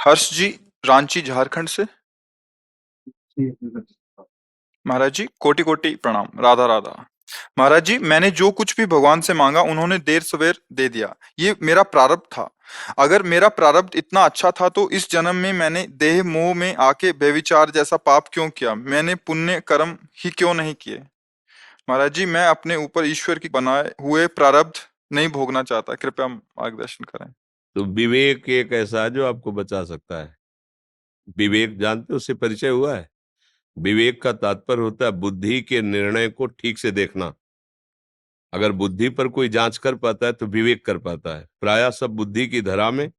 हर्ष जी, रांची झारखंड से। महाराज जी, कोटि कोटि प्रणाम। राधा राधा। महाराज जी, मैंने जो कुछ भी भगवान से मांगा उन्होंने देर सवेर दे दिया। ये मेरा प्रारब्ध था। अगर मेरा प्रारब्ध इतना अच्छा था तो इस जन्म में मैंने देह मोह में आके व्यभिचार जैसा पाप क्यों किया? मैंने पुण्य कर्म ही क्यों नहीं किए? महाराज जी, मैं अपने ऊपर ईश्वर की बनाए हुए प्रारब्ध नहीं भोगना चाहता। कृपया मार्गदर्शन करें। तो विवेक एक ऐसा है जो आपको बचा सकता है। विवेक जानते हो, उससे परिचय हुआ है? विवेक का तात्पर्य होता है बुद्धि के निर्णय को ठीक से देखना। अगर बुद्धि पर कोई जांच कर पाता है तो विवेक कर पाता है। प्रायः सब बुद्धि की धरा में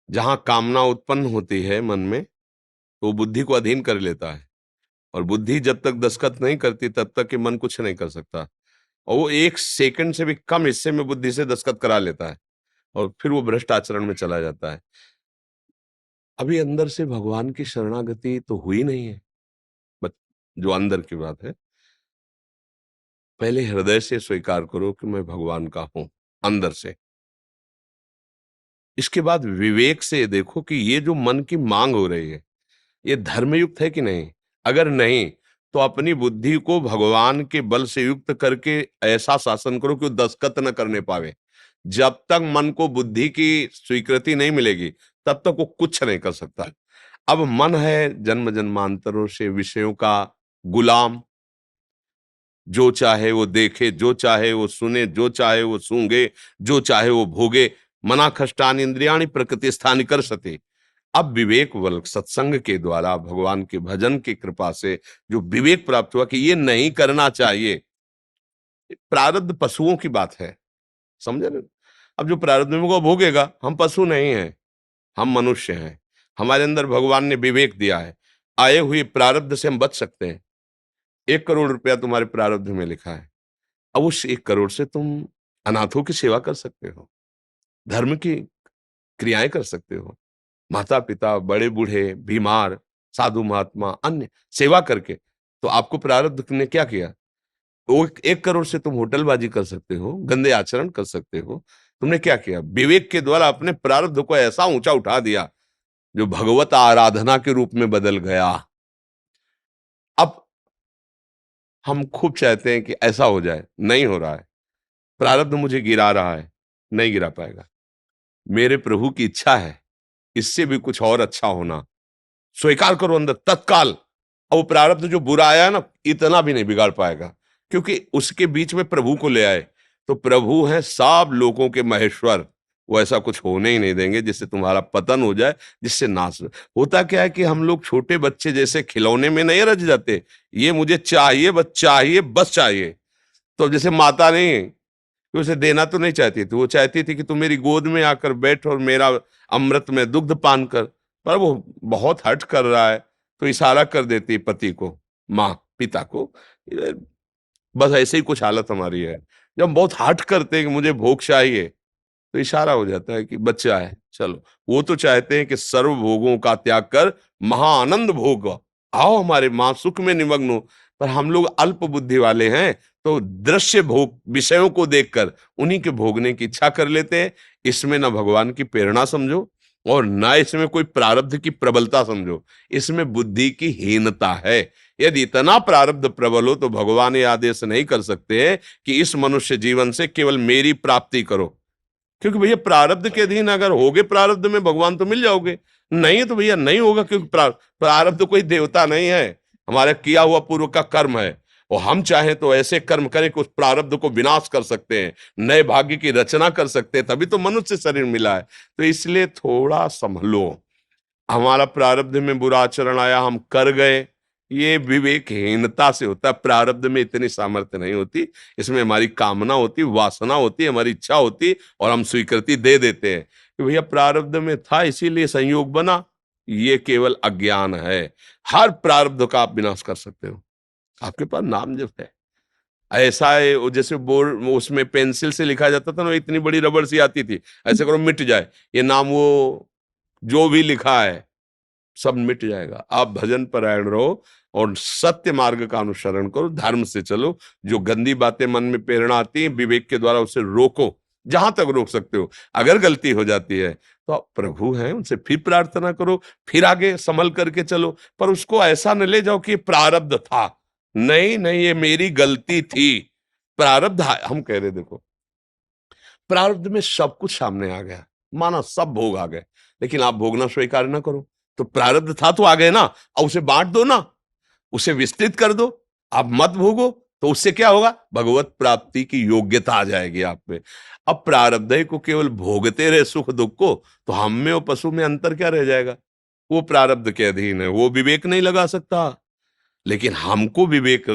जहां कामना उत्पन्न होती है मन में, तो वो बुद्धि को अधीन कर लेता है। और बुद्धि जब तक दस्तखत नहीं करती तब तक कि मन कुछ नहीं कर सकता। और वो 1 सेकंड से भी कम हिस्से में बुद्धि से दस्तखत करा लेता है और फिर वो भ्रष्ट आचरण में चला जाता है। अभी अंदर से भगवान की शरणागति तो हुई नहीं है। बट जो अंदर की बात है, पहले हृदय से स्वीकार करो कि मैं भगवान का हूं, अंदर से। इसके बाद विवेक से देखो कि ये जो मन की मांग हो रही है, ये धर्मयुक्त है कि नहीं। अगर नहीं, तो अपनी बुद्धि को भगवान के बल से युक्त करके ऐसा शासन करो कि वो दस्तखत न करने पावे। जब तक मन को बुद्धि की स्वीकृति नहीं मिलेगी, तब तक वो कुछ नहीं कर सकता। अब मन है जन्म जन्मांतरों से विषयों का गुलाम। जो चाहे वो देखे, जो चाहे वो सुने, जो चाहे वो सूंघे, जो चाहे वो भोगे। मना खष्टानि इंद्रियाणि प्रकृति स्थानि कर सते। अब विवेक बल सत्संग के द्वारा भगवान के भजन की कृपा से जो विवेक प्राप्त हुआ कि ये नहीं करना चाहिए। प्रारब्ध पशुओं की बात है, समझे ना। अब जो प्रारब्ध में वो भोगेगा, हम पशु नहीं हैं, हम मनुष्य हैं। हमारे अंदर भगवान ने विवेक दिया है। आए हुए प्रारब्ध से हम बच सकते हैं। 1 करोड़ रुपया तुम्हारे प्रारब्ध में लिखा है। अब उस 1 करोड़ से तुम अनाथों की सेवा कर सकते हो, धर्म की क्रियाएं कर सकते हो, माता पिता, बड़े बूढ़े, बीमार, साधु महात्मा, अन्य सेवा करके। तो आपको प्रारब्ध ने क्या किया? वो 1 करोड़ से तुम होटलबाजी कर सकते हो, गंदे आचरण कर सकते हो। तुमने क्या किया? विवेक के द्वारा अपने प्रारब्ध को ऐसा ऊंचा उठा दिया जो भगवत आराधना के रूप में बदल गया। अब हम खूब चाहते हैं कि ऐसा हो जाए, नहीं हो रहा है। प्रारब्ध मुझे गिरा रहा है, नहीं गिरा पाएगा। मेरे प्रभु की इच्छा है इससे भी कुछ और अच्छा होना। स्वीकार करो अंदर तत्काल। और वो प्रारब्ध जो बुरा आया है ना, इतना भी नहीं बिगाड़ पाएगा, क्योंकि उसके बीच में प्रभु को ले आए। तो प्रभु हैं सब लोगों के महेश्वर। वो ऐसा कुछ होने ही नहीं देंगे जिससे तुम्हारा पतन हो जाए, जिससे नाश होता क्या है कि हम लोग छोटे बच्चे जैसे खिलौने में नहीं रच जाते। ये मुझे चाहिए, बस चाहिए, बस चाहिए। तो जैसे माता नहीं कि उसे देना तो नहीं चाहती थी, वो चाहती थी कि तू मेरी गोद में आकर बैठ और मेरा अमृत में दुग्ध पान कर। पर वो बहुत हठ कर रहा है, तो इशारा कर देती है पति को, माँ पिता को। ये बस ऐसे ही कुछ हालत हमारी है। जब हम बहुत हठ करते हैं कि मुझे भोग चाहिए, तो इशारा हो जाता है कि बच्चा है, चलो। वो तो चाहते हैं कि सर्व भोगों का त्याग कर महाआनंद भोग आओ, हमारे माँ सुख में निमग्न हो। पर हम लोग अल्प बुद्धि वाले हैं, तो दृश्य भोग विषयों को देखकर उन्हीं के भोगने की इच्छा कर लेते हैं। इसमें न भगवान की प्रेरणा समझो और न इसमें कोई प्रारब्ध की प्रबलता समझो, इसमें बुद्धि की हीनता है। यदि इतना प्रारब्ध प्रबल हो तो भगवान ये आदेश नहीं कर सकते हैं कि इस मनुष्य जीवन से केवल मेरी प्राप्ति करो। क्योंकि भैया प्रारब्ध के अधीन अगर होगे प्रारब्ध में, भगवान तो मिल जाओगे। नहीं तो भैया नहीं होगा, क्योंकि प्रारब्ध कोई देवता नहीं है, हमारे किया हुआ पूर्व का कर्म है। और हम चाहें तो ऐसे कर्म करें कि उस प्रारब्ध को विनाश कर सकते हैं, नए भाग्य की रचना कर सकते हैं। तभी तो मनुष्य शरीर मिला है। तो इसलिए थोड़ा संभलो। हमारा प्रारब्ध में बुरा आचरण आया, हम कर गए, ये विवेकहीनता से होता है। प्रारब्ध में इतनी सामर्थ्य नहीं होती। इसमें हमारी कामना होती, वासना होती, हमारी इच्छा होती, और हम स्वीकृति दे देते हैं कि भैया प्रारब्ध में था इसीलिए संयोग बना। ये केवल अज्ञान है। हर प्रारब्ध का आप विनाश कर सकते हो, आपके पास नाम जप है। ऐसा है वो जैसे बोर्ड उसमें पेंसिल से लिखा जाता था ना, इतनी बड़ी रबड़ सी आती थी, ऐसे करो मिट जाए ये नाम, वो जो भी लिखा है सब मिट जाएगा। आप भजन परायण रहो और सत्य मार्ग का अनुसरण करो, धर्म से चलो। जो गंदी बातें मन में प्रेरणा आती है, विवेक के द्वारा उसे रोको, जहां तक रोक सकते हो। अगर गलती हो जाती है तो आप प्रभु हैं, उनसे फिर प्रार्थना करो, फिर आगे संभल करके चलो। पर उसको ऐसा न ले जाओ कि ये प्रारब्ध था। नहीं नहीं, ये मेरी गलती थी। प्रारब्ध हम कह रहे देखो, प्रारब्ध में सब कुछ सामने आ गया, माना सब भोग आ गए, लेकिन आप भोगना स्वीकार ना करो। तो प्रारब्ध था तो आ गए ना, अब उसे बांट दो ना, उसे विस्तृत कर दो। आप मत भोगो, तो उससे क्या होगा? भगवत प्राप्ति की योग्यता आ जाएगी आप में। अब प्रारब्ध को केवल भोगते रहे सुख दुख को, तो हम में और पशु में अंतर क्या रह जाएगा? वो प्रारब्ध के अधीन है, वो विवेक नहीं लगा सकता। लेकिन हमको विवेक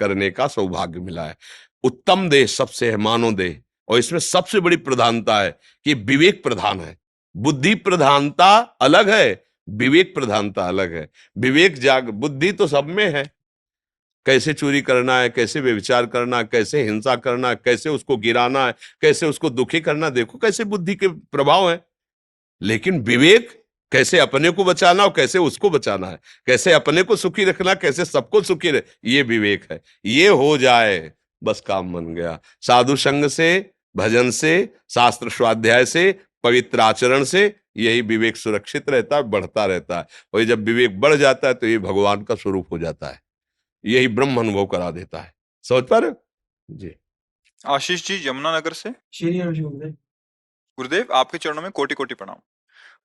करने का सौभाग्य मिला है। उत्तम देह सबसे है मानव देह, और इसमें सबसे बड़ी प्रधानता है कि विवेक प्रधान है। बुद्धि प्रधानता अलग है, विवेक प्रधानता अलग है। विवेक बुद्धि तो सब में है, कैसे चोरी करना है, कैसे व्यभिचार करना है, कैसे हिंसा करना है, कैसे उसको गिराना है, कैसे उसको दुखी करना, देखो कैसे बुद्धि के प्रभाव है। लेकिन विवेक, कैसे अपने को बचाना और कैसे उसको बचाना है, कैसे अपने को सुखी रखना, कैसे सबको सुखी रहे, ये विवेक है। ये हो जाए बस काम बन गया। साधु संग से, भजन से, शास्त्र स्वाध्याय से, पवित्र आचरण से यही विवेक सुरक्षित रहता है, बढ़ता रहता है। और जब विवेक बढ़ जाता है तो ये भगवान का स्वरूप हो जाता है, यही ब्रह्म अनुभव करा देता है। समझ पा रहे हो जी? आशीष जी यमुनानगर से। श्री गुरुदेव। गुरुदेव आपके चरणों में कोटि कोटि प्रणाम।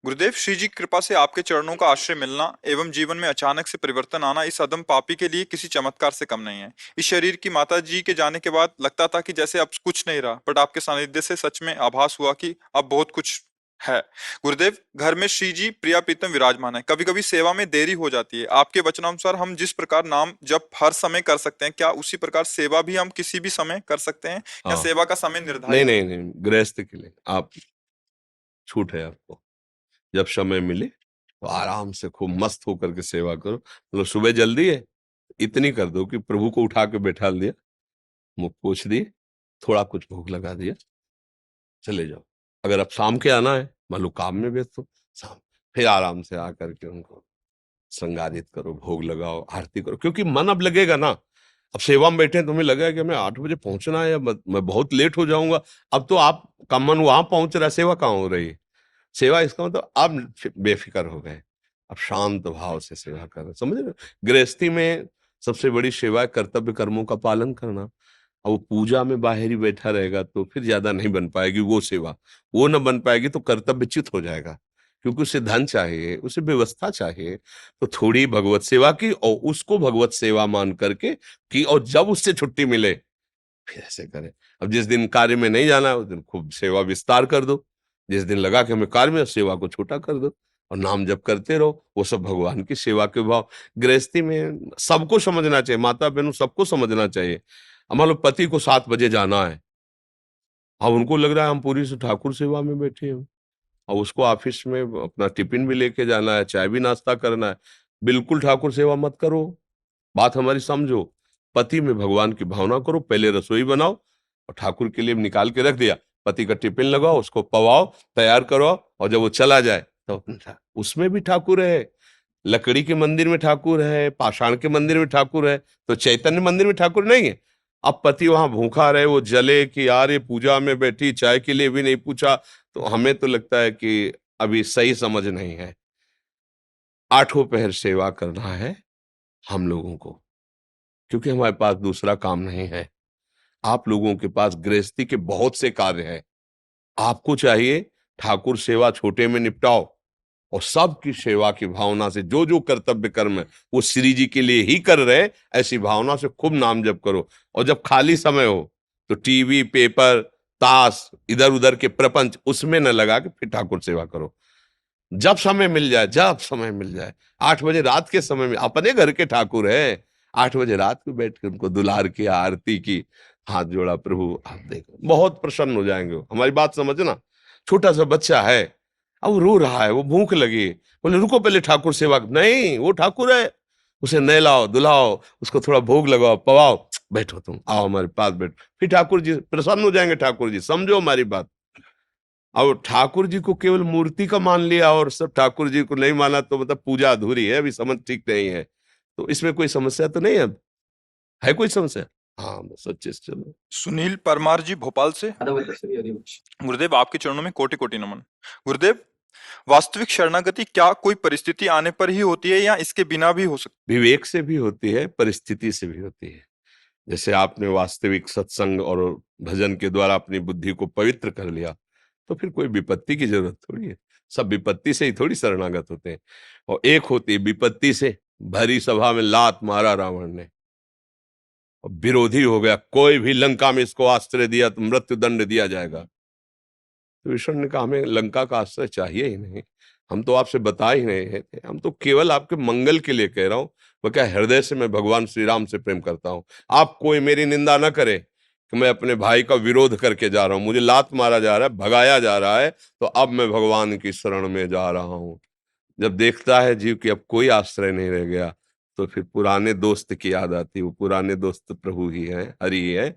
गुरुदेव, श्री जी की कृपा से आपके चरणों का आश्रय मिलना एवं जीवन में अचानक से परिवर्तन आना इस अदम पापी के लिए किसी चमत्कार से कम नहीं है। इस शरीर की माता जी के जाने के बाद लगता था कि जैसे अब कुछ नहीं रहा, बट आपके सानिध्य से सच में आभास हुआ कि अब बहुत कुछ है। गुरुदेव, घर में श्री जी प्रिया प्रीतम विराजमान है। कभी कभी सेवा में देरी हो जाती है। आपके वचनानुसार हम जिस प्रकार नाम जप हर समय कर सकते हैं, क्या उसी प्रकार सेवा भी हम किसी भी समय कर सकते हैं, या हाँ, सेवा का समय नहीं निर्धारित? नहीं नहीं, गृहस्थ के लिए आप छूट है आपको। जब समय मिले तो आराम से खूब मस्त होकर के सेवा करो। मतलब सुबह जल्दी है, इतनी कर दो कि प्रभु को उठा के बैठा दिया, मुख पोछ दिए, थोड़ा कुछ भोग लगा दिया, चले जाओ। अगर अब शाम के आना है, मान लो काम में व्यस्त हो, शाम फिर आराम से आकर के उनको श्रृंगारित करो, भोग लगाओ, आरती करो। क्योंकि मन अब लगेगा ना, अब सेवा में बैठे तुम्हें लगेगा कि हमें 8 बजे पहुंचना है या मैं बहुत लेट हो जाऊंगा। अब तो आप का मन वहां पहुंच रहा है, सेवा कहाँ हो रही है? सेवा इसका मतलब आप बेफिक्र हो गए, अब शांत भाव से सेवा कर रहे, समझ रहे हो? गृहस्थी में सबसे बड़ी सेवा है कर्तव्य कर्मों का पालन करना। अब वो पूजा में बाहर ही बैठा रहेगा तो फिर ज्यादा नहीं बन पाएगी वो सेवा। वो न बन पाएगी तो कर्तव्यच्युत हो जाएगा, क्योंकि उसे धन चाहिए, उसे व्यवस्था चाहिए। तो थोड़ी भगवत सेवा की और उसको भगवत सेवा मान करके की, और जब उससे छुट्टी मिले फिर ऐसे करें। अब जिस दिन कार्य में नहीं जाना है उस दिन खूब सेवा विस्तार कर दो, जिस दिन लगा कि हमें कार्य में, सेवा को छोटा कर दो, और नाम जप करते रहो। वो सब भगवान की सेवा के भाव। गृहस्थी में सबको समझना चाहिए, माता बहनों सबको समझना चाहिए। अब मान लो पति को 7 बजे जाना है, अब उनको लग रहा है हम पूरी से ठाकुर सेवा में बैठे हैं, और उसको ऑफिस में अपना टिफिन भी लेके जाना है, चाय भी नाश्ता करना है। बिल्कुल ठाकुर सेवा मत करो, बात हमारी समझो। पति में भगवान की भावना करो, पहले रसोई बनाओ और ठाकुर के लिए निकाल के रख दिया, पति का टिफिन लगाओ, उसको पवाओ, तैयार करो, और जब वो चला जाए तो उसमें भी ठाकुर है। लकड़ी के मंदिर में ठाकुर है, पाषाण के मंदिर में ठाकुर है, तो चैतन्य मंदिर में ठाकुर नहीं है? अब पति वहां भूखा रहे, वो जले कि यार ये पूजा में बैठी, चाय के लिए भी नहीं पूछा, तो हमें तो लगता है कि अभी सही समझ नहीं है। 8 पहर सेवा करना है हम लोगों को, क्योंकि हमारे पास दूसरा काम नहीं है। आप लोगों के पास गृहस्थी के बहुत से कार्य हैं। आपको चाहिए ठाकुर सेवा छोटे में निपटाओ, और सबकी सेवा की भावना से जो जो कर्तव्य कर्म है वो श्री जी के लिए ही कर रहे, ऐसी भावना से खूब नाम जप करो। और जब खाली समय हो तो टीवी, पेपर, ताश, इधर उधर के प्रपंच उसमें न लगा के फिर ठाकुर सेवा करो। जब समय मिल जाए, जब समय मिल जाए, 8 बजे रात के समय में अपने घर के ठाकुर है, 8 बजे रात को बैठ के उनको दुलार की, आरती की, हाथ जोड़ा, प्रभु आप देखो, बहुत प्रसन्न हो जाएंगे। हमारी बात समझना। छोटा सा बच्चा है, अब वो रो रहा है, वो भूख लगी, बोले रुको पहले ठाकुर सेवा। नहीं, वो ठाकुर है, उसे नहलाओ धुलाओ, उसको थोड़ा भोग लगाओ, पवाओ, बैठो तुम, आओ हमारे पास बैठो। फिर ठाकुर जी प्रसन्न हो जाएंगे। ठाकुर जी समझो हमारी बात। अब ठाकुर जी को केवल मूर्ति का मान लिया और सब ठाकुर जी को नहीं माना, तो मतलब पूजा अधूरी है, अभी समझ ठीक नहीं है। तो इसमें कोई समस्या तो नहीं है कोई समस्या? हाँ, बस अच्छे से चलो। सुनील परमार जी भोपाल से। गुरुदेव आपके चरणों में कोटि कोटि नमन। गुरुदेव, वास्तविक शरणागति क्या कोई परिस्थिति आने पर ही होती है या इसके बिना भी हो सकती विवेक से भी होती है, परिस्थिति से भी होती है। जैसे आपने वास्तविक सत्संग और भजन के द्वारा अपनी बुद्धि को पवित्र कर लिया, तो फिर कोई विपत्ति की जरूरत थोड़ी है। सब विपत्ति से ही थोड़ी शरणागत होते हैं। और एक होती है विपत्ति से, भरी सभा में लात मारा रावण ने और विरोधी हो गया, कोई भी लंका में इसको आश्रय दिया तो मृत्यु दंड दिया जाएगा। तो ईश्वर ने कहा हमें लंका का आश्रय चाहिए ही नहीं, हम तो आपसे बता ही नहीं रहे थे, हम तो केवल आपके मंगल के लिए कह रहा हूं। वह क्या, हृदय से मैं भगवान श्री राम से प्रेम करता हूं। आप कोई मेरी निंदा ना करे कि मैं अपने भाई का विरोध करके जा रहा हूं, मुझे लात मारा जा रहा है, भगाया जा रहा है, तो अब मैं भगवान की शरण में जा रहा हूं। जब देखता है जीव कि अब कोई आश्रय नहीं रह गया, तो फिर पुराने दोस्त की याद आती है। वो पुराने दोस्त प्रभु ही है, हरि ही है।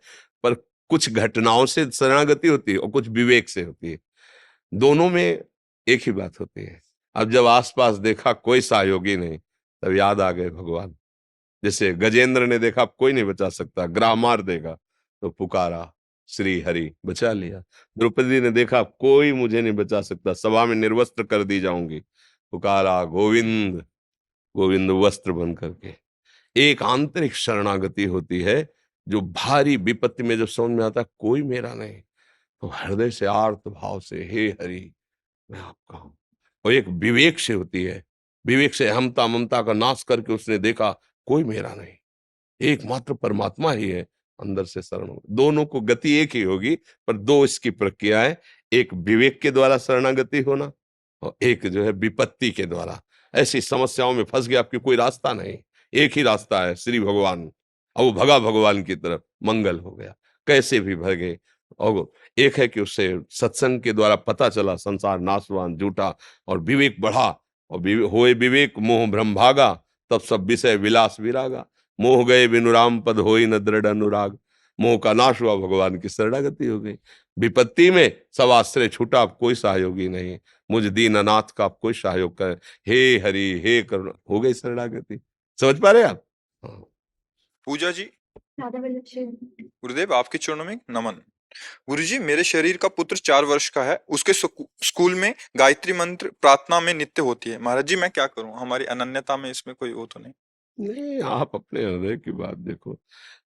पर कुछ घटनाओं से शरणागति होती है और कुछ विवेक से होती है। दोनों में एक ही बात होती है। अब जब आसपास देखा कोई सहयोगी नहीं, तब याद आ गए भगवान। जैसे गजेंद्र ने देखा अब कोई नहीं बचा सकता, ग्राह मार देगा, तो पुकारा श्री हरि, बचा लिया। द्रौपदी ने देखा अब कोई मुझे नहीं बचा सकता, सभा में निर्वस्त्र कर दी जाऊंगी, पुकारा गोविंद, गोविंद वस्त्र बन करके। एक आंतरिक शरणागति होती है, जो भारी विपत्ति में जब समझ में आता है कोई मेरा नहीं, तो हृदय से आर्त भाव से हे हरि मैं आपका हूं। और एक विवेक से होती है, विवेक से अहमता ममता का नाश करके उसने देखा कोई मेरा नहीं, एकमात्र परमात्मा ही है, अंदर से शरण हो। दोनों को गति एक ही होगी, पर दो इसकी प्रक्रियाएं, एक विवेक के द्वारा शरणागति होना और एक जो है विपत्ति के द्वारा। ऐसी समस्याओं में फंस गया, आपकी कोई रास्ता नहीं, एक ही रास्ता है श्री भगवान, और वो भगा भगवान की तरफ, मंगल हो गया। कैसे भी भगे। और एक है कि उससे सत्संग के द्वारा पता चला संसार नाशवान झूठा, और विवेक बढ़ा, और होए विवेक मोह भ्रम भागा, तब सब विषय विलास विरागा। मोह गए बिनु राम पद होई न दृढ़ अनुराग। मोह का नाश हुआ, भगवान की शरणागति हो गई। विपत्ति में सब आश्रय छूटा, अब कोई सहयोगी नहीं, मुझ दीन अनाथ का अब कोई सहयोग करे, हे हरि हे करुणा, हो गई शरणागति। समझ पा रहे आप? हाँ। पूजा जी? गुरुदेव आपके चरणों में नमन। गुरुजी, मेरे शरीर का पुत्र 4 वर्ष का है, उसके स्कूल में गायत्री मंत्र प्रार्थना में नित्य होती है। महाराज जी मैं क्या करूं, हमारी अनन्यता में इसमें कोई वो तो नहीं? नहीं, आप अपने हृदय की बात देखो।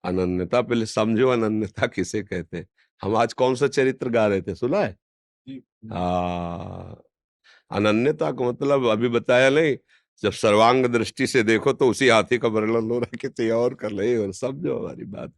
अनन्यता पहले समझो, अनन्यता किसे कहते हैं। हम आज कौन सा चरित्र गा रहे थे, सुना है? हाँ, अनन्यता का मतलब अभी बताया नहीं। जब सर्वांग दृष्टि से देखो तो उसी हाथी का वर्णन हो रहा है, किसी और कर ले, और समझो हमारी बात।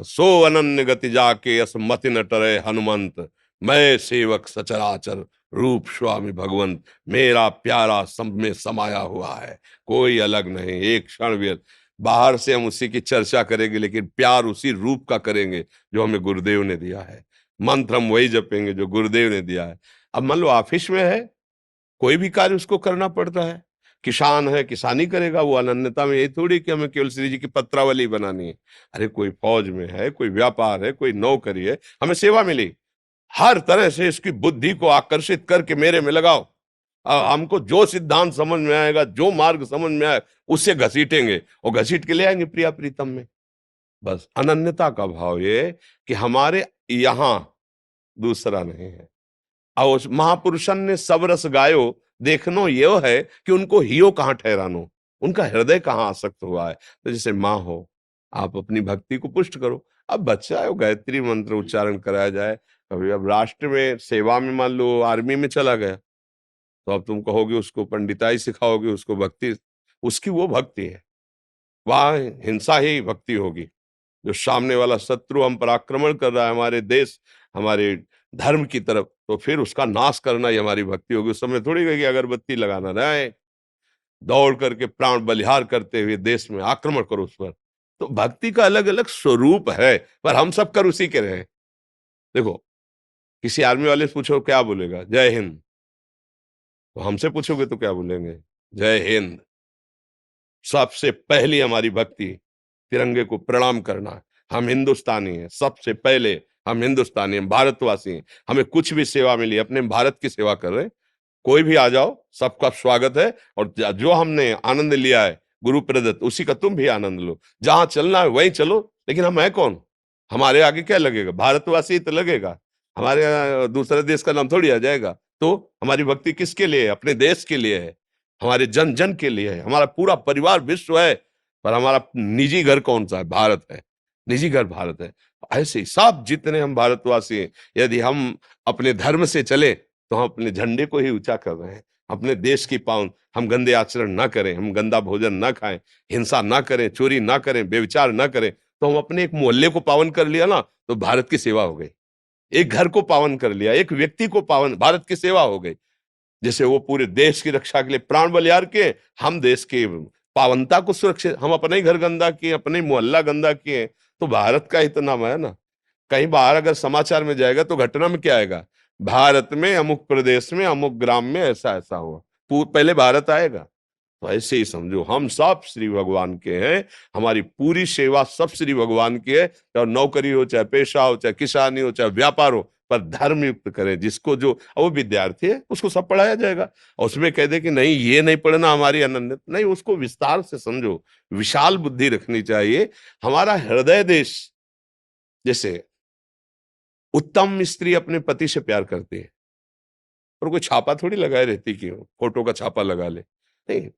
सो अनन्य गति जाके अस मति न टरे हनुमंत, मैं सेवक सचराचर रूप स्वामी भगवंत। मेरा प्यारा सब में समाया हुआ है, कोई अलग नहीं, एक क्षण भी। बाहर से हम उसी की चर्चा करेंगे, लेकिन प्यार उसी रूप का करेंगे जो हमें गुरुदेव ने दिया है। मंत्र हम वही जपेंगे जो गुरुदेव ने दिया है। अब मान लो ऑफिस में है, कोई भी कार्य उसको करना पड़ता है। किसान है, किसानी करेगा, वो अनन्यता में ये थोड़ी कि हमें केवल श्री जी की पत्रावली बनानी है। अरे कोई फौज में है, कोई व्यापार है, कोई नौकरी है, हमें सेवा मिली, हर तरह से इसकी बुद्धि को आकर्षित करके मेरे में लगाओ। हमको जो सिद्धांत समझ में आएगा, जो मार्ग समझ में आए, उससे घसीटेंगे और घसीट के ले आएंगे प्रिया प्रीतम में। बस अनन्यता का भाव ये कि हमारे यहाँ दूसरा नहीं है। और उस महापुरुषन ने सब रस गायो, देखनो यो है कि उनको हियो कहाँ ठहरानो, उनका हृदय कहाँ आसक्त हुआ है। तो जैसे माँ हो, आप अपनी भक्ति को पुष्ट करो। अब बच्चा है, वो गायत्री मंत्र उच्चारण कराया जाए। कभी अब राष्ट्र में सेवा में, मान लो आर्मी में चला गया, तो अब तुम कहोगे उसको पंडिताई सिखाओगे, उसको भक्ति, उसकी वो भक्ति है, वहां हिंसा ही भक्ति होगी। जो सामने वाला शत्रु हम पर आक्रमण कर रहा है, हमारे देश हमारे धर्म की तरफ, तो फिर उसका नाश करना ही हमारी भक्ति होगी। उस समय थोड़ी कि अगरबत्ती लगाना रहे, दौड़ करके प्राण बलिहार करते हुए देश में आक्रमण करो उस पर। तो भक्ति का अलग अलग स्वरूप है, पर हम सब कर उसी के रहे। देखो, किसी आर्मी वाले से पूछो क्या बोलेगा, जय हिंद। तो हमसे पूछोगे तो क्या बोलेंगे, जय हिंद। सबसे पहली हमारी भक्ति तिरंगे को प्रणाम करना है। हम हिंदुस्तानी हैं, सबसे पहले हम हिंदुस्तानी हैं, भारतवासी हैं। हमें कुछ भी सेवा मिली, अपने भारत की सेवा कर रहे हैं। कोई भी आ जाओ, सबका स्वागत है। और जो हमने आनंद लिया है गुरु प्रदत्त, उसी का तुम भी आनंद लो। जहां चलना है वहीं चलो, लेकिन हम है कौन, हमारे आगे क्या लगेगा, भारतवासी तो लगेगा, हमारे दूसरे देश का नाम थोड़ी आ जाएगा। तो हमारी भक्ति किसके लिए है? अपने देश के लिए है, हमारे जन जन के लिए है, हमारा पूरा परिवार विश्व है, पर हमारा निजी घर कौन सा है? भारत है, निजी घर भारत है। ऐसे ही सब जितने हम भारतवासी हैं, यदि हम अपने धर्म से चले तो हम अपने झंडे को ही ऊंचा कर रहे हैं, अपने देश की पावन। हम गंदे आचरण ना करें, हम गंदा भोजन ना खाएं, हिंसा ना करें, चोरी ना करें, व्यभिचार ना करें, तो हम अपने एक मोहल्ले को पावन कर लिया ना, तो भारत की सेवा हो गई। एक घर को पावन कर लिया, एक व्यक्ति को पावन, भारत की सेवा हो गई। जैसे वो पूरे देश की रक्षा के लिए प्राण बलियार के, हम देश की पावनता को सुरक्षित, हम अपने ही घर गंदा किए, अपने ही मोहल्ला गंदा किए, तो भारत का ही तो नाम है ना। कहीं बाहर अगर समाचार में जाएगा तो घटना में क्या आएगा? भारत में अमुक प्रदेश में अमुक ग्राम में ऐसा ऐसा हुआ, पहले भारत आएगा। तो ऐसे ही समझो हम सब श्री भगवान के हैं, हमारी पूरी सेवा सब श्री भगवान की है। चाहे नौकरी हो, चाहे पेशा हो, चाहे किसानी हो, चाहे व्यापार हो, पर धर्म युक्त करें। जिसको जो, वो विद्यार्थी है उसको सब पढ़ाया जाएगा, और उसमें कह दे कि नहीं ये नहीं पढ़ना हमारी अनन्य, नहीं, उसको विस्तार से समझो, विशाल बुद्धि रखनी चाहिए। हमारा हृदय देश, जैसे उत्तम स्त्री अपने पति से प्यार करती है, और कोई छापा थोड़ी लगाए रहती कि वो फोटो का छापा लगा ले, नहीं,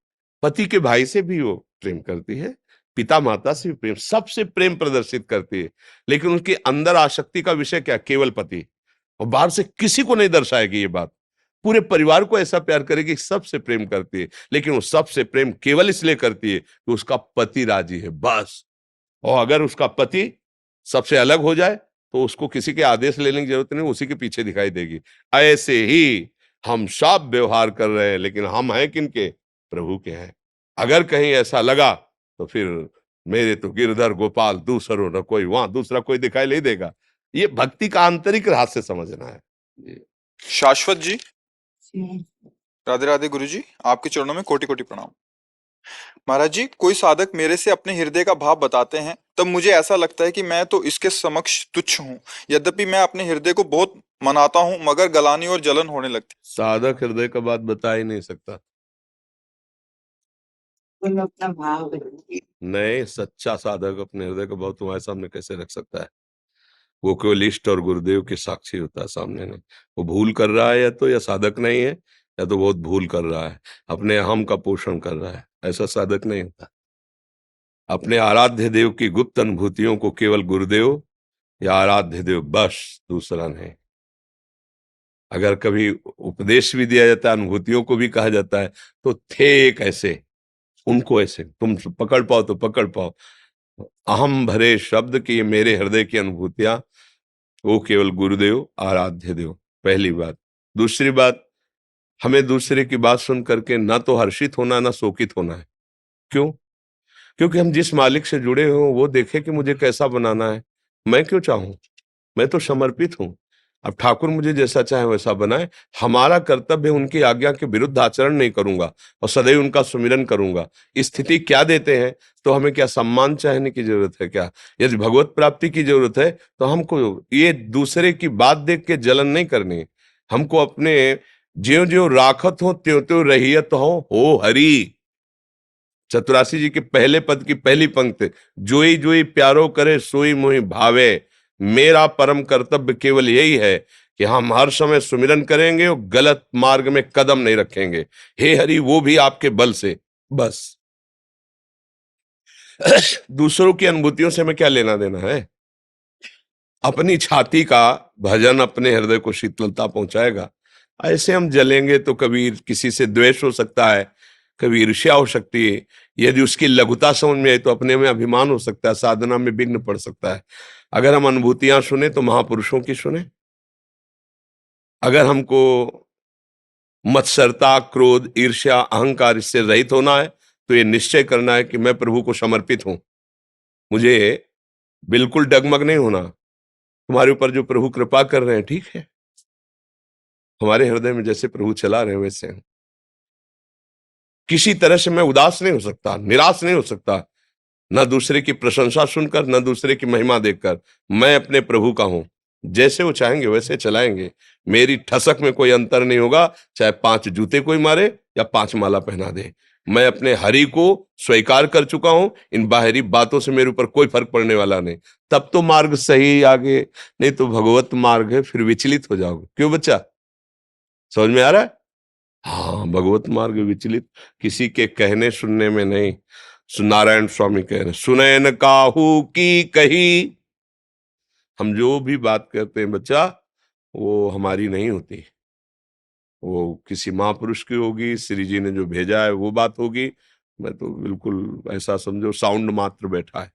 पति के भाई से भी वो प्रेम करती है, पिता माता से भी प्रेम, सबसे प्रेम प्रदर्शित करती है। लेकिन उसके अंदर आसक्ति का विषय क्या? केवल पति, और बाहर से किसी को नहीं दर्शाएगी ये बात। पूरे परिवार को ऐसा प्यार करेगी, सबसे प्रेम करती है, लेकिन वो सबसे प्रेम केवल इसलिए करती है कि उसका पति राजी है, बस। और अगर उसका पति सबसे अलग हो जाए तो उसको किसी के आदेश लेने की जरूरत नहीं, उसी के पीछे दिखाई देगी। ऐसे ही हम सब व्यवहार कर रहे हैं, लेकिन हम हैं किनके? प्रभु के हैं। अगर कहीं ऐसा लगा तो फिर मेरे तो गिरधर गोपाल दूसरो न कोई, वहां दूसरा कोई दिखाई नहीं देगा। ये भक्ति का आंतरिक रहस्य समझना है जी। शाश्वत जी, राधे राधे गुरु जी, आपके चरणों में कोटि कोटि प्रणाम। महाराज जी, कोई साधक मेरे से अपने हृदय का भाव बताते हैं, तब मुझे ऐसा लगता है कि मैं तो इसके समक्ष तुच्छ हूँ। यद्यपि मैं अपने हृदय को बहुत मनाता हूँ, मगर गलानी और जलन होने लगती। साधक हृदय का बात बता ही नहीं सकता, अपना भाव नहीं, सच्चा साधक अपने हृदय का भाव तुम्हारे सामने कैसे रख सकता है? वो केवल इष्ट और गुरुदेव के साक्षी होता है सामने में। वो भूल कर रहा है, या साधक नहीं है, या तो बहुत भूल कर रहा है, अपने अहम का पोषण कर रहा है, ऐसा साधक नहीं होता। अपने आराध्य देव की गुप्त अनुभूतियों को केवल गुरुदेव या आराध्य देव, बस, दूसरा नहीं। अगर कभी उपदेश भी दिया जाता है, अनुभूतियों को भी कहा जाता है, तो थे एक ऐसे, उनको ऐसे तुम पकड़ पाओ तो पकड़ पाओ। अहम भरे शब्द की मेरे हृदय की अनुभूतियां, वो केवल गुरुदेव आराध्य देव, पहली बात। दूसरी बात, हमें दूसरे की बात सुन करके ना तो हर्षित होना ना शोकित होना है। क्यों? क्योंकि हम जिस मालिक से जुड़े हो वो देखे कि मुझे कैसा बनाना है, मैं क्यों चाहूं? मैं तो समर्पित हूं। अब ठाकुर मुझे जैसा चाहे वैसा बनाए। हमारा कर्तव्य उनकी आज्ञा के विरुद्ध आचरण नहीं करूंगा, और सदैव उनका सुमिरन करूंगा। स्थिति क्या देते हैं तो हमें क्या सम्मान चाहने की जरूरत है? क्या यदि भगवत प्राप्ति की जरूरत है तो हमको ये दूसरे की बात देख के जलन नहीं करनी। हमको अपने ज्यो ज्यो राखत हो त्यों त्यों रहियत हो हरि। चतुरासी जी के पहले पद की पहली पंक्ति, जोई जोई प्यारो करे सोई मोहि भावे। मेरा परम कर्तव्य केवल यही है कि हम हर समय सुमिरन करेंगे और गलत मार्ग में कदम नहीं रखेंगे। हे हरि, वो भी आपके बल से, बस। दूसरों की अनुभूतियों से हमें क्या लेना देना है? अपनी छाती का भजन अपने हृदय को शीतलता पहुंचाएगा। ऐसे हम जलेंगे तो कभी किसी से द्वेष हो सकता है, कभी ईर्ष्या हो सकती है। यदि उसकी लघुता समझ में आए तो अपने में अभिमान हो सकता है, साधना में विघ्न पड़ सकता है। अगर हम अनुभूतियां सुने तो महापुरुषों की सुने। अगर हमको मत्सरता, क्रोध, ईर्ष्या, अहंकार इससे रहित होना है तो ये निश्चय करना है कि मैं प्रभु को समर्पित हूं। मुझे बिल्कुल डगमग नहीं होना। तुम्हारे ऊपर जो प्रभु कृपा कर रहे हैं ठीक है, हमारे हृदय में जैसे प्रभु चला रहे हैं वैसे हैं। किसी तरह से मैं उदास नहीं हो सकता, निराश नहीं हो सकता, ना दूसरे की प्रशंसा सुनकर, ना दूसरे की महिमा देखकर। मैं अपने प्रभु का हूं, जैसे वो चाहेंगे वैसे चलाएंगे। मेरी ठसक में कोई अंतर नहीं होगा, चाहे 5 जूते कोई मारे या 5 माला पहना दे। मैं अपने हरि को स्वीकार कर चुका हूं, इन बाहरी बातों से मेरे ऊपर कोई फर्क पड़ने वाला नहीं। तब तो मार्ग सही आगे, नहीं तो भगवत मार्ग है, फिर विचलित हो जाओगे। क्यों बच्चा? समझ में आ रहा है? हाँ, भगवत मार्ग विचलित किसी के कहने सुनने में नहीं। नारायण स्वामी कह रहे, सुने न काहू की कही। हम जो भी बात करते हैं बच्चा, वो हमारी नहीं होती, वो किसी महापुरुष की होगी, श्री जी ने जो भेजा है वो बात होगी। मैं तो बिल्कुल ऐसा समझो साउंड मात्र बैठा है।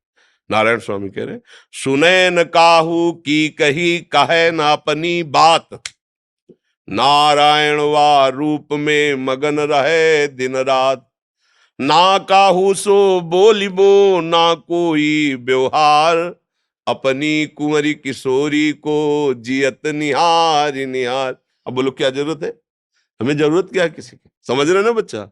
नारायण स्वामी कह रहे, सुने न काहू की कही, कहे न अपनी बात। नारायण वा रूप में मगन रहे दिन रात। ना काहू सो बोलिबो ना कोई व्यवहार। अपनी कुंवरी किशोरी को जियत निहार निहार। अब बोलो क्या जरूरत है? हमें जरूरत क्या है किसी की? समझ रहे ना बच्चा?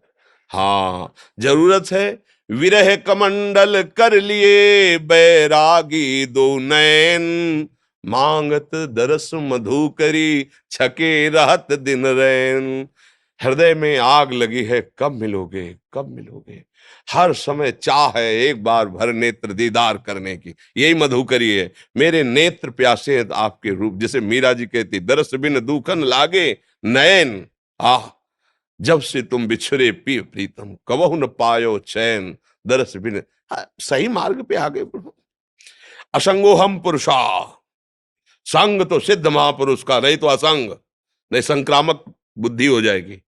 हाँ, जरूरत है विरह कमंडल कर लिए बैरागी दो नैन। मांगत दरस मधु करी छके रहत दिन रैन। हृदय में आग लगी है, कब मिलोगे कब मिलोगे। हर समय चाह है एक बार भर नेत्र दीदार करने की, यही मधुकरी है। मेरे नेत्र प्यासे हैं आपके रूप, जैसे मीरा जी कहती, दरस बिन दूखन लागे नयन। आह, जब से तुम बिछड़े पिय प्रीतम, कबहु न पायो चैन। दरस बिन, सही मार्ग पे आ गए प्रभु। असंगो हम पुरुषा, संग तो सिद्ध महापुरुष का, नहीं तो असंग, नहीं संक्रामक बुद्धि हो जाएगी।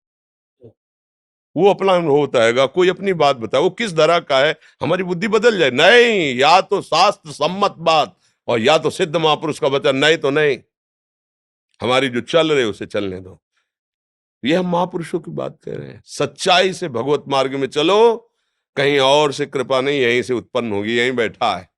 वो अपना अनुभव होता है, कोई अपनी बात बताए, वो किस तरह का है, हमारी बुद्धि बदल जाए। नहीं, या तो शास्त्र सम्मत बात और या तो सिद्ध महापुरुष का वचन, नहीं तो नहीं। हमारी जो चल रहे उसे चलने दो। ये हम महापुरुषों की बात कह रहे हैं। सच्चाई से भगवत मार्ग में चलो, कहीं और से कृपा नहीं, यहीं से उत्पन्न होगी। यहीं बैठा है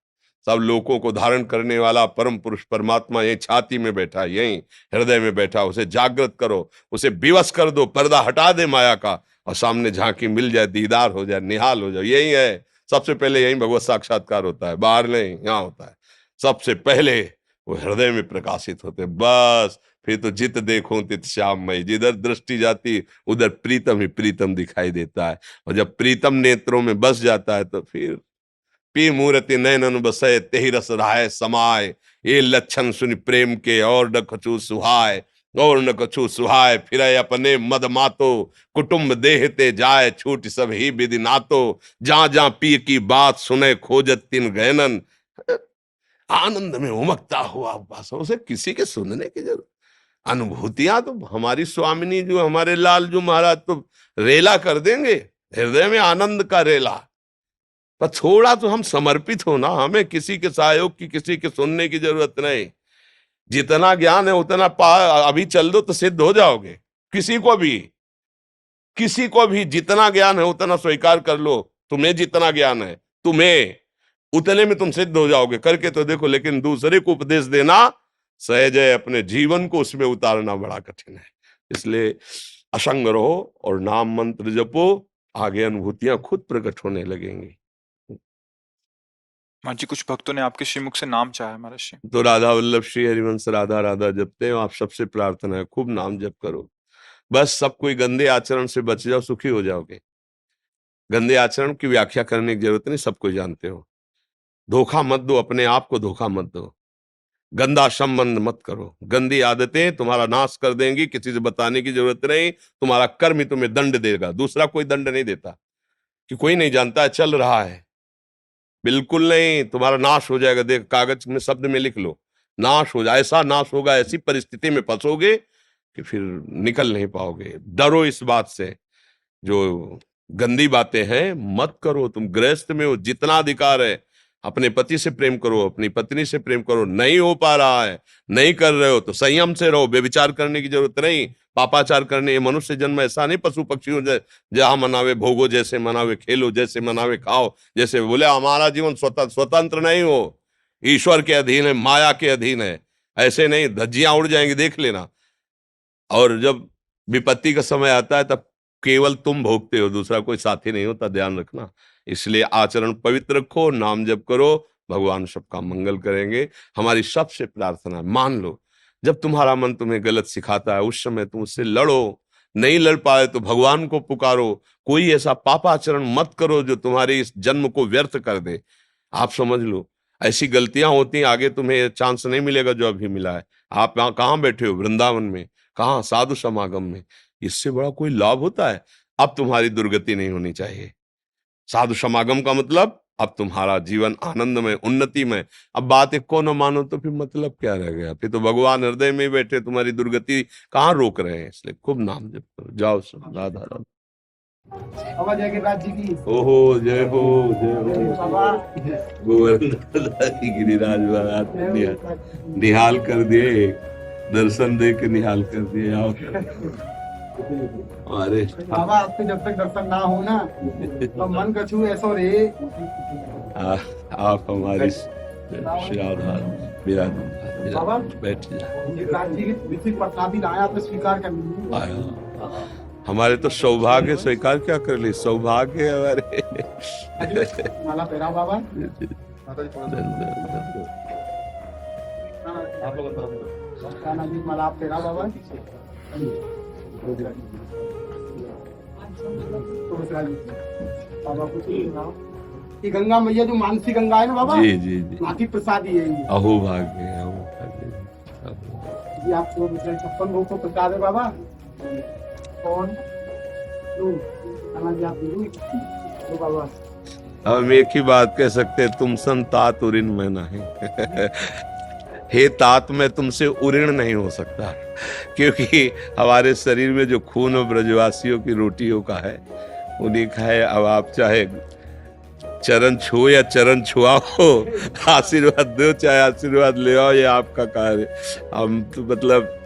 सब लोगों को धारण करने वाला परम पुरुष परमात्मा, यहीं छाती में बैठा है, यहीं हृदय में बैठा। उसे जागृत करो, उसे विवश कर दो, पर्दा हटा दे माया का, और सामने झांकी मिल जाए, दीदार हो जाए, निहाल हो जाए। यही है, सबसे पहले यही भगवत साक्षात्कार होता है, बाहर नहीं, यहाँ होता है। सबसे पहले वो हृदय में प्रकाशित होते, बस फिर तो जित देखो तित श्याममय। जिधर दृष्टि जाती उधर प्रीतम ही प्रीतम दिखाई देता है। और जब प्रीतम नेत्रों में बस जाता है तो फिर पी मूर्ति नैनन बसय तेहि रस रहाय समाय। ये लक्षण सुनि प्रेम के और न कछु सुहाय, और न कछु सुहाय। फिर अपने मद मातो कुटुंब देहते जाय, छूट सब ही विधि नातो। जहां जहां पी की बात सुने खोजत तिन गैनन। आनंद में उमकता हुआ बस, उसे किसी के सुनने की जरूरत। अनुभूतियां तो हमारी स्वामिनी जो, हमारे लाल जो महाराज तो रेला कर देंगे, हृदय में आनंद का रेला। पर थोड़ा तो हम समर्पित हो ना, हमें किसी के सहयोग की, किसी के सुनने की जरूरत नहीं। जितना ज्ञान है उतना अभी चल दो तो सिद्ध हो जाओगे। किसी को भी, किसी को भी जितना ज्ञान है उतना स्वीकार कर लो। तुम्हें जितना ज्ञान है, तुम्हें उतने में तुम सिद्ध हो जाओगे। करके तो देखो। लेकिन दूसरे को उपदेश देना सहज है, अपने जीवन को उसमें उतारना बड़ा कठिन है। इसलिए असंग रहो और नाम मंत्र जपो, आगे अनुभूतियां खुद प्रकट होने लगेंगी। महाराज जी, कुछ भक्तों ने आपके श्रीमुख से नाम चाहा है महाराज जी। तो राधा वल्लभ श्री हरिवंश राधा राधा जपते हो आप, सबसे प्रार्थना है खूब नाम जप करो। बस सब कोई गंदे आचरण से बच जाओ, सुखी हो जाओगे। गंदे आचरण की व्याख्या करने की जरूरत नहीं, सब कोई जानते हो। धोखा मत दो, अपने आप को धोखा मत दो। गंदा संबंध मत करो, गंदी आदतें तुम्हारा नाश कर देंगी। किसी से बताने की जरूरत नहीं, तुम्हारा कर्म ही तुम्हें दंड देगा, दूसरा कोई दंड नहीं देता। कि कोई नहीं जानता है, चल रहा है, बिल्कुल नहीं, तुम्हारा नाश हो जाएगा। देख, कागज में शब्द में लिख लो, नाश हो जाए। ऐसा नाश होगा, ऐसी परिस्थिति में फंसोगे कि फिर निकल नहीं पाओगे। डरो इस बात से। जो गंदी बातें हैं मत करो। तुम गृहस्थ में हो, जितना अधिकार है अपने पति से प्रेम करो, अपनी पत्नी से प्रेम करो। नहीं हो पा रहा है, नहीं कर रहे हो तो संयम से रहो। बेविचार करने की जरूरत नहीं, पापाचार करने। ये मनुष्य जन्म ऐसा नहीं पशु पक्षियों जहां मनावे भोगो, जैसे मनावे खेलो, जैसे मनावे खाओ। जैसे बोले हमारा जीवन स्वतंत्र नहीं हो, ईश्वर के अधीन है, माया के अधीन है। ऐसे नहीं, धज्जियां उड़ जाएंगी, देख लेना। और जब विपत्ति का समय आता है तब केवल तुम भोगते हो, दूसरा कोई साथी नहीं होता, ध्यान रखना। इसलिए आचरण पवित्र रखो, नाम जप करो, भगवान सबका मंगल करेंगे। हमारी सबसे प्रार्थना है, मान लो जब तुम्हारा मन तुम्हें गलत सिखाता है उस समय तुम उससे लड़ो। नहीं लड़ पाए तो भगवान को पुकारो। कोई ऐसा पापाचरण मत करो जो तुम्हारे इस जन्म को व्यर्थ कर दे। आप समझ लो, ऐसी गलतियां होती हैं, आगे तुम्हें चांस नहीं मिलेगा जो अभी मिला है। आप यहाँ कहाँ बैठे हो? वृंदावन में। कहाँ? साधु समागम में। इससे बड़ा कोई लाभ होता है? अब तुम्हारी दुर्गति नहीं होनी चाहिए। साधु समागम का मतलब अब तुम्हारा जीवन आनंदमय, उन्नतिमय। अब बात एक को न मानो तो फिर मतलब क्या रह गया? फिर तो भगवान हृदय में ही बैठे, तुम्हारी दुर्गति कहाँ रोक रहे हैं? इसलिए खूब नाम जप करो, जाओ सब। राधा राधा। बाबा जय गिरिराज जी की। ओहो जय हो, जय हो। बाबा गोवर्धन गिरिराज महाराज निहाल कर दिए, दर्शन दे के निहाल कर दिए। आओ अरे बाबा आपसे जब तक दर्शन ना हो ना तो मन कछु ऐसो रे। आप हमारी श्राद्धार मेरा बाबा बैठ जा। गिरिराज जी की विशिष्ट प्रसादी लाया तो स्वीकार कर लीजिए। आया हमारे तो सौभाग्य स्वीकार क्या कर ली, सौभाग्य है हमारे। माला पहरा बाबा। माला आप पहरा बाबा। बाबा कुछ ये गंगा मैया जो मानसी गंगा है ना बाबा, जी जी जी, माँ की प्रसादी है ये। अहो भाग्य, अहो भाग्य। ये आपको 56 भोग को प्रसाद है बाबा। कौन जी आप तो बाबा अब हम एक ही बात कह सकते हैं, तुम सन तात उऋण में नहीं। हे तात, मैं तुमसे उऋण नहीं हो सकता, क्योंकि हमारे शरीर में जो खून और ब्रजवासियों की रोटियों का है उन्हीं का है। अब आप चाहे चरण छुओ या चरण छुआओ, आशीर्वाद दो चाहे आशीर्वाद ले आओ, ये आपका कार्य। हम तो मतलब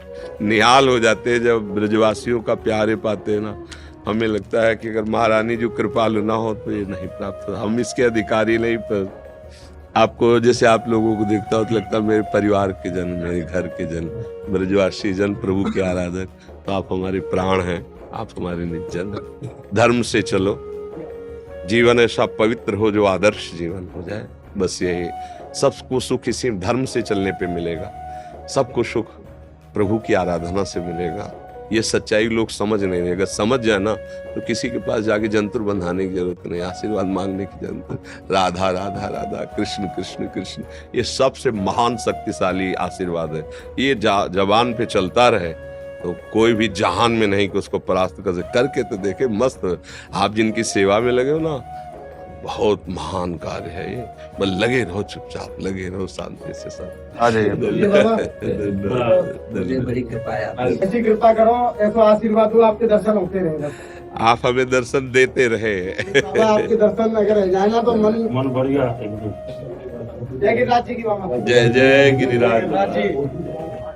निहाल हो जाते हैं जब ब्रजवासियों का प्यारे पाते हैं ना। हमें लगता है कि अगर महारानी जो कृपालु ना हो तो ये नहीं प्राप्त हो। हम इसके अधिकारी नहीं, पर आपको जैसे आप लोगों को देखता हो तो लगता है मेरे परिवार के जन, मेरे घर के जन, ब्रजवासी जन, प्रभु के आराधक, तो आप हमारे प्राण हैं, आप हमारे निज जन। धर्म से चलो, जीवन ऐसा पवित्र हो जो आदर्श जीवन हो जाए। बस यही, सबको सुख इसी धर्म से चलने पे मिलेगा, सबको सुख प्रभु की आराधना से मिलेगा। ये सच्चाई लोग समझ नहीं रहे। अगर समझ जाए ना तो किसी के पास जाके जंतुर बंधाने की जरूरत नहीं, आशीर्वाद मांगने की जरूरत। राधा राधा राधा, कृष्ण कृष्ण कृष्ण, ये सबसे महान शक्तिशाली आशीर्वाद है। ये जबान पे चलता रहे तो कोई भी जहान में नहीं कि उसको परास्त कर सके। करके तो देखे, मस्त। आप जिनकी सेवा में लगे हो ना, बहुत महान कार्य है ये। बस लगे रहो, चुपचाप लगे रहो, शांति से सब। बड़ी कृपा है, ऐसी कृपा करो, ऐसा आशीर्वाद हो, आपके दर्शन होते रहेगा। आप हमें दर्शन देते रहे। बाबा आपके दर्शन अगर रह जाए ना तो मन बढ़िया। जय गिरिराज जी की बाबा। जय जय गिरिराज।